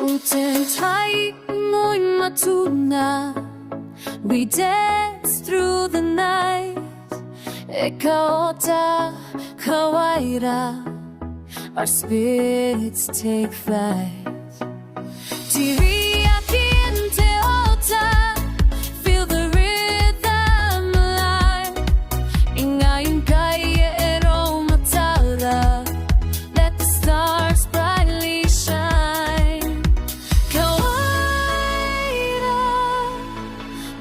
Uten tai ngồi matuna, we dance through the night. Ekaota kawaira, our spirits take flight. Teriyaki and teota, feel the rhythm alive. Ingayong kaya ero matala, let the stars brightly shine. Kawaira,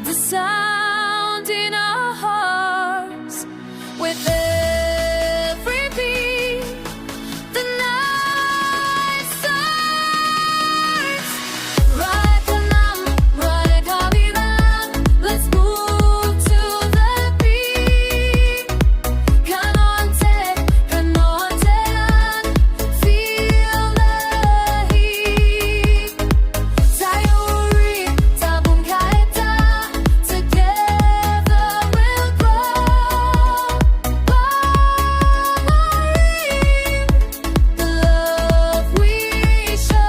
the sound in our hearts. With every beat, the night starts. Rakanam, Rakabiram, let's move to the beat. Kanonte, kanontean, feel the heat. Sayuri, tabung kaita, together we'll grow. The love we show.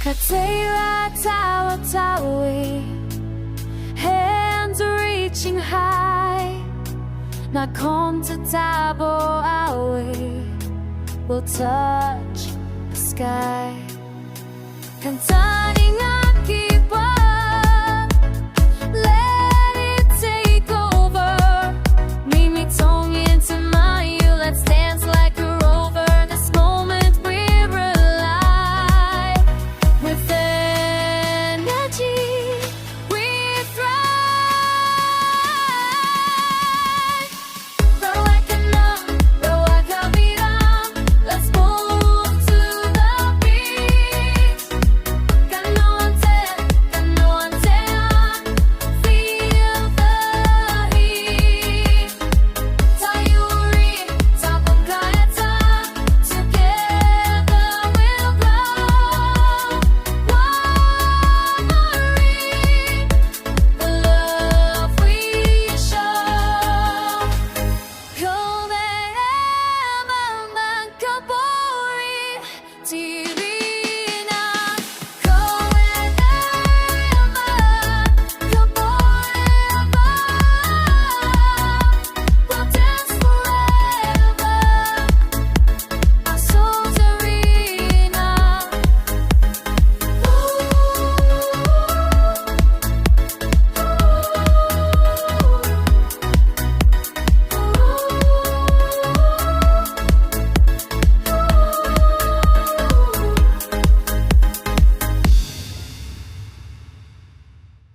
Katera tawa tawi, hands reaching high. Nakonta tabo awe, we'll touch the sky. Kantani